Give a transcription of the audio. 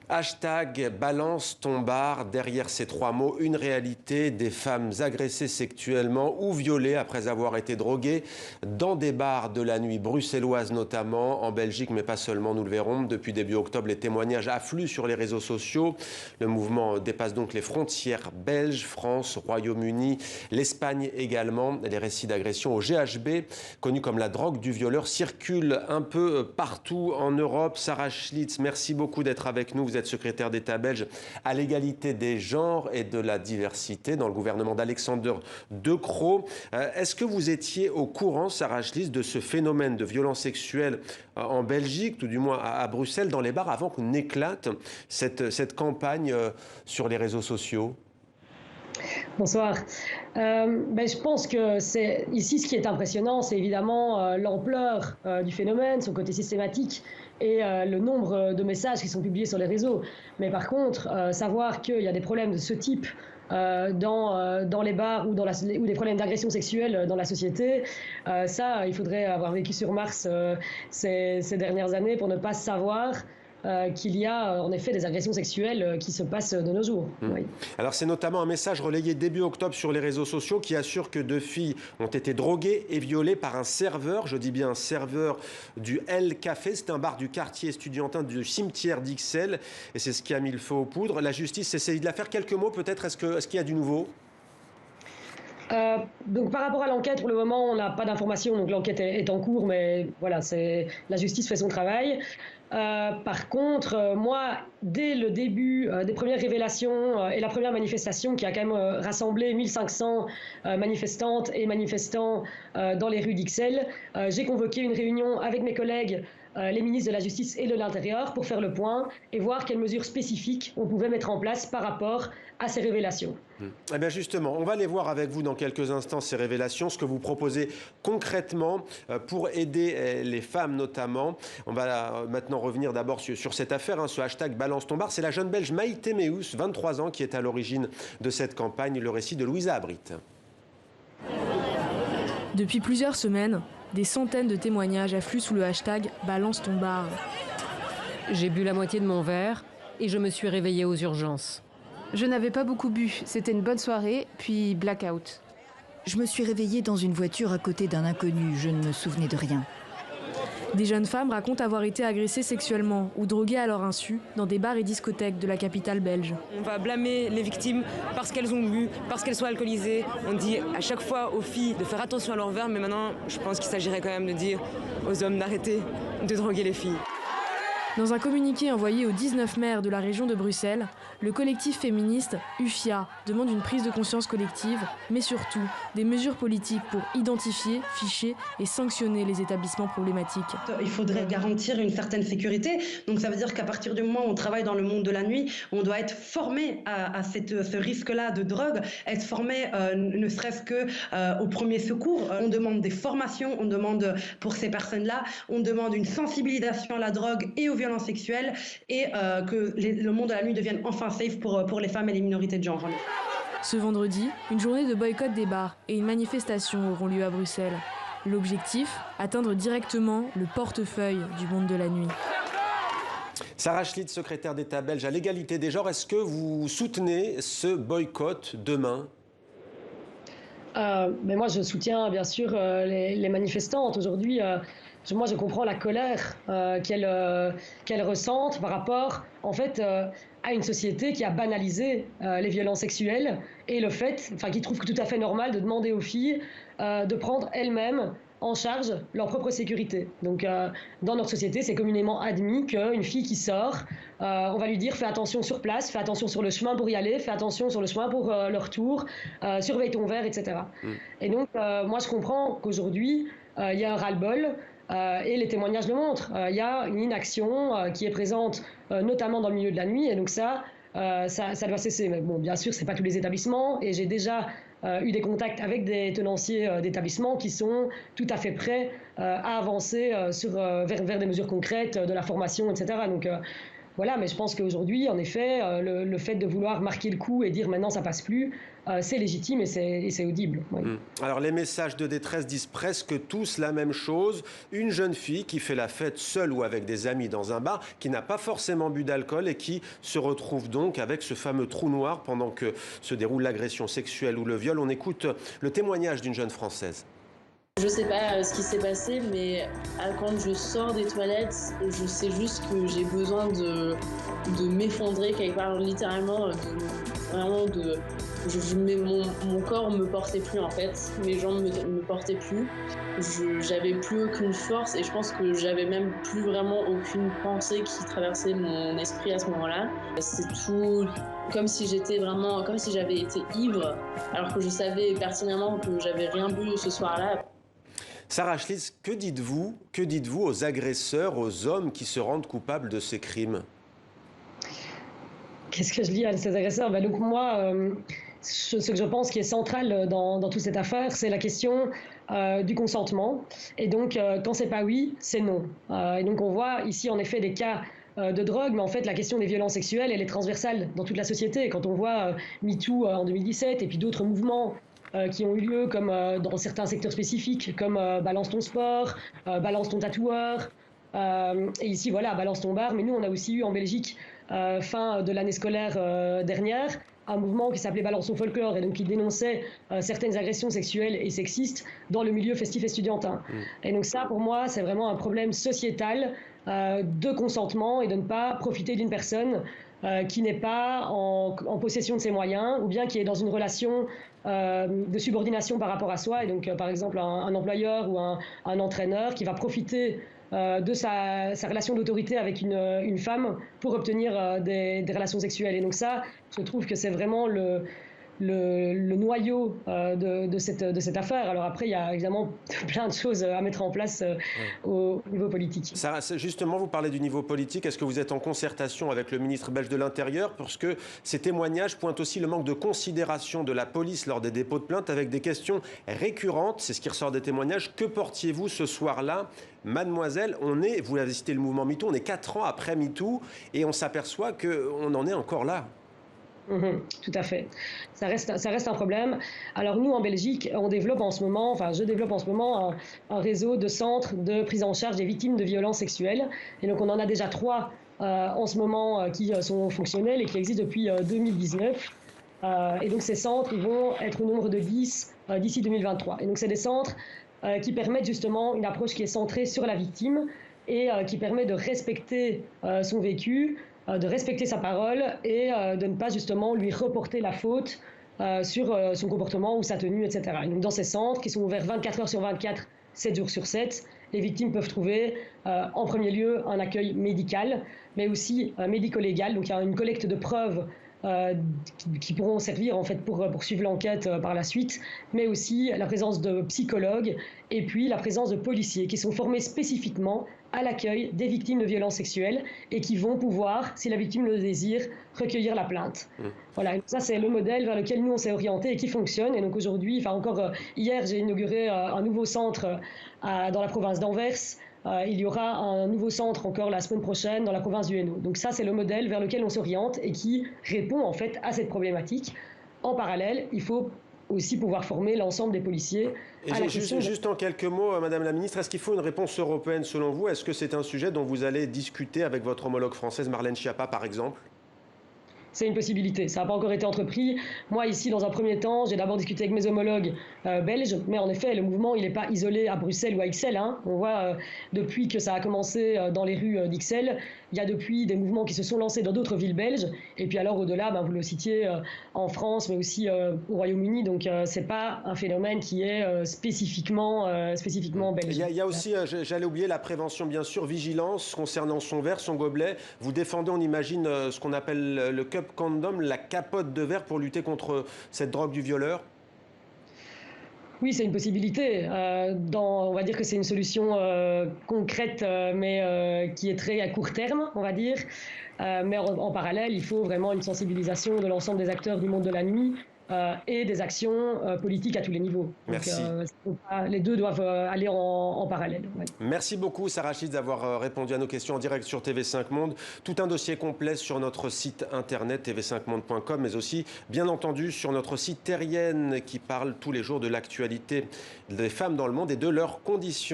Hashtag balance ton bar. Derrière ces trois mots, une réalité des femmes agressées sexuellement ou violées après avoir été droguées dans des bars de la nuit bruxelloise notamment, en Belgique mais pas seulement, nous le verrons. Depuis début octobre, les témoignages affluent sur les réseaux sociaux. Le mouvement dépasse donc les frontières belges, France, Royaume-Uni, l'Espagne également. Les récits d'agression au GHB, connu comme la drogue du violeur, circulent un peu partout en Europe. Sarah Schlitz, merci beaucoup d'être avec nous. Vous êtes secrétaire d'État belge à l'égalité des genres et de la diversité dans le gouvernement d'Alexander De Croo. Est-ce que vous étiez au courant, Sarah Schlitz, de ce phénomène de violence sexuelle en Belgique, tout du moins à Bruxelles, dans les bars, avant qu'on éclate cette campagne sur les réseaux sociaux ? Bonsoir. Je pense que ici ce qui est impressionnant, c'est évidemment l'ampleur du phénomène, son côté systématique et le nombre de messages qui sont publiés sur les réseaux. Mais par contre, savoir qu'il y a des problèmes de ce type dans les bars ou des problèmes d'agression sexuelle dans la société, ça, il faudrait avoir vécu sur Mars ces dernières années pour ne pas savoir qu'il y a en effet des agressions sexuelles qui se passent de nos jours. Oui. Alors c'est notamment un message relayé début octobre sur les réseaux sociaux qui assure que 2 filles ont été droguées et violées par un serveur, je dis bien un serveur du El Café, c'est un bar du quartier estudiantin du cimetière d'Ixelles et c'est ce qui a mis le feu aux poudres. La justice essaye de la faire. Quelques mots peut-être, est-ce qu'il y a du nouveau ? Donc par rapport à l'enquête, pour le moment, on n'a pas d'informations, donc l'enquête est en cours, mais voilà, la justice fait son travail. Par contre, moi, dès le début des premières révélations et la première manifestation qui a quand même rassemblé 1500 manifestantes et manifestants dans les rues d'Ixelles, j'ai convoqué une réunion avec mes collègues, les ministres de la Justice et de l'Intérieur, pour faire le point et voir quelles mesures spécifiques on pouvait mettre en place par rapport à ces révélations. Eh bien justement, on va les voir avec vous dans quelques instants, ces révélations, ce que vous proposez concrètement pour aider les femmes notamment. On va maintenant revenir d'abord sur cette affaire, ce hashtag balance ton bar. C'est la jeune Belge Maïté Meus, 23 ans, qui est à l'origine de cette campagne. Le récit de Louisa Abrit. Depuis plusieurs semaines, des centaines de témoignages affluent sous le hashtag balance ton bar. J'ai bu la moitié de mon verre et je me suis réveillée aux urgences. Je n'avais pas beaucoup bu, c'était une bonne soirée, puis blackout. Je me suis réveillée dans une voiture à côté d'un inconnu, je ne me souvenais de rien. Des jeunes femmes racontent avoir été agressées sexuellement ou droguées à leur insu dans des bars et discothèques de la capitale belge. On va blâmer les victimes parce qu'elles ont bu, parce qu'elles sont alcoolisées. On dit à chaque fois aux filles de faire attention à leur verre, mais maintenant, je pense qu'il s'agirait quand même de dire aux hommes d'arrêter de droguer les filles. Dans un communiqué envoyé aux 19 maires de la région de Bruxelles, le collectif féministe UFIA demande une prise de conscience collective, mais surtout des mesures politiques pour identifier, ficher et sanctionner les établissements problématiques. Il faudrait garantir une certaine sécurité. Donc ça veut dire qu'à partir du moment où on travaille dans le monde de la nuit, on doit être formé à ce risque-là de drogue, être formé ne serait-ce qu'au premier secours. On demande des formations, on demande pour ces personnes-là, on demande une sensibilisation à la drogue et aux violences sexuelles et que le monde de la nuit devienne enfin safe pour les femmes et les minorités de genre. Ce vendredi, une journée de boycott des bars et une manifestation auront lieu à Bruxelles. L'objectif, atteindre directement le portefeuille du monde de la nuit. Sarah Schlitz, secrétaire d'État belge à l'égalité des genres, est-ce que vous soutenez ce boycott demain ? Mais moi, je soutiens bien sûr les manifestantes. Aujourd'hui, moi, je comprends la colère qu'elles ressentent par rapport, en fait, à une société qui a banalisé les violences sexuelles et le fait, qui trouve que tout à fait normal de demander aux filles de prendre elles-mêmes en charge leur propre sécurité. Donc, dans notre société, c'est communément admis qu'une fille qui sort, on va lui dire fais attention sur place, fais attention sur le chemin pour y aller, fais attention sur le chemin pour le retour, surveille ton verre, etc. Et donc, moi, je comprends qu'aujourd'hui, il y a un ras-le-bol. Et les témoignages le montrent. Il y a une inaction qui est présente notamment dans le milieu de la nuit et donc ça doit cesser. Mais bon, bien sûr, ce n'est pas tous les établissements et j'ai déjà eu des contacts avec des tenanciers d'établissements qui sont tout à fait prêts à avancer vers des mesures concrètes, de la formation, etc. Donc Voilà, mais je pense qu'aujourd'hui, en effet, le fait de vouloir marquer le coup et dire maintenant ça passe plus, c'est légitime et c'est audible. Oui. Alors les messages de détresse disent presque tous la même chose. Une jeune fille qui fait la fête seule ou avec des amis dans un bar, qui n'a pas forcément bu d'alcool et qui se retrouve donc avec ce fameux trou noir pendant que se déroule l'agression sexuelle ou le viol. On écoute le témoignage d'une jeune Française. Je ne sais pas ce qui s'est passé, mais quand je sors des toilettes, je sais juste que j'ai besoin de m'effondrer quelque part, littéralement, mon corps me portait plus en fait, mes jambes me portaient plus, j'avais plus aucune force et je pense que j'avais même plus vraiment aucune pensée qui traversait mon esprit à ce moment-là. C'est tout comme si j'avais été ivre, alors que je savais pertinemment que j'avais rien bu ce soir-là. Sarah Schlitz, que dites-vous aux agresseurs, aux hommes qui se rendent coupables de ces crimes? Qu'est-ce que je dis à ces agresseurs? Donc moi, ce que je pense qui est central dans toute cette affaire, c'est la question du consentement. Et donc, quand c'est pas oui, c'est non. Et donc, on voit ici, en effet, des cas de drogue, mais en fait, la question des violences sexuelles, elle est transversale dans toute la société. Et quand on voit MeToo en 2017 et puis d'autres mouvements qui ont eu lieu comme dans certains secteurs spécifiques, comme Balance ton sport, Balance ton tatoueur, et ici, voilà, Balance ton bar. Mais nous, on a aussi eu en Belgique, fin de l'année scolaire dernière, un mouvement qui s'appelait Balance ton folklore et donc qui dénonçait certaines agressions sexuelles et sexistes dans le milieu festif et studientin. Et donc ça, pour moi, c'est vraiment un problème sociétal de consentement et de ne pas profiter d'une personne qui n'est pas en possession de ses moyens ou bien qui est dans une relation de subordination par rapport à soi. Et donc, par exemple, un employeur ou un entraîneur qui va profiter de sa relation d'autorité avec une femme pour obtenir des relations sexuelles. Et donc ça, je trouve que c'est vraiment le noyau de cette affaire. Alors après, il y a évidemment plein de choses à mettre en place au niveau politique. Sarah, justement, vous parlez du niveau politique. Est-ce que vous êtes en concertation avec le ministre belge de l'Intérieur? Parce que ces témoignages pointent aussi le manque de considération de la police lors des dépôts de plainte avec des questions récurrentes. C'est ce qui ressort des témoignages. Que portiez-vous ce soir-là? Mademoiselle, vous l'avez cité, le mouvement MeToo, on est 4 ans après MeToo et on s'aperçoit qu'on en est encore là. Tout à fait. Ça reste un problème. Alors nous, en Belgique, je développe en ce moment un réseau de centres de prise en charge des victimes de violences sexuelles. Et donc on en a déjà 3 en ce moment qui sont fonctionnels et qui existent depuis 2019. Et donc ces centres, ils vont être au nombre de 10 d'ici 2023. Et donc c'est des centres qui permettent justement une approche qui est centrée sur la victime et qui permet de respecter son vécu, de respecter sa parole et de ne pas justement lui reporter la faute sur son comportement ou sa tenue, etc. Et donc dans ces centres qui sont ouverts 24 heures sur 24, 7 jours sur 7, les victimes peuvent trouver en premier lieu un accueil médical, mais aussi médico-légal. Donc il y a une collecte de preuves qui pourront servir en fait pour suivre l'enquête par la suite, mais aussi la présence de psychologues et puis la présence de policiers qui sont formés spécifiquement à l'accueil des victimes de violences sexuelles et qui vont pouvoir, si la victime le désire, recueillir la plainte. Voilà, et ça c'est le modèle vers lequel nous on s'est orienté et qui fonctionne. Et donc aujourd'hui, hier j'ai inauguré un nouveau centre dans la province d'Anvers. Il y aura un nouveau centre encore la semaine prochaine dans la province du Hainaut. Donc ça, c'est le modèle vers lequel on s'oriente et qui répond en fait à cette problématique. En parallèle, il faut aussi pouvoir former l'ensemble des policiers à la question. Juste en quelques mots, Madame la Ministre, est-ce qu'il faut une réponse européenne selon vous? Est-ce que c'est un sujet dont vous allez discuter avec votre homologue française, Marlène Schiappa, par exemple? C'est une possibilité. Ça n'a pas encore été entrepris. Moi, ici, dans un premier temps, j'ai d'abord discuté avec mes homologues belges. Mais en effet, le mouvement, il n'est pas isolé à Bruxelles ou à Ixelles. On voit, depuis que ça a commencé dans les rues d'Ixelles, il y a depuis des mouvements qui se sont lancés dans d'autres villes belges. Et puis alors, au-delà, vous le citiez, en France, mais aussi au Royaume-Uni. Donc, ce n'est pas un phénomène qui est spécifiquement belge. Il y a aussi, j'allais oublier, la prévention, bien sûr, vigilance concernant son verre, son gobelet. Vous défendez, on imagine, ce qu'on appelle le cup condom, la capote de verre pour lutter contre cette drogue du violeur? Oui, c'est une possibilité. On va dire que c'est une solution concrète, mais qui est très à court terme, on va dire. Mais en parallèle, il faut vraiment une sensibilisation de l'ensemble des acteurs du monde de la nuit et des actions politiques à tous les niveaux. Merci. Donc, les deux doivent aller en parallèle. Ouais. Merci beaucoup Sarah Chitz d'avoir répondu à nos questions en direct sur TV5 Monde. Tout un dossier complet sur notre site internet tv5monde.com, mais aussi bien entendu sur notre site Terrienne qui parle tous les jours de l'actualité des femmes dans le monde et de leurs conditions.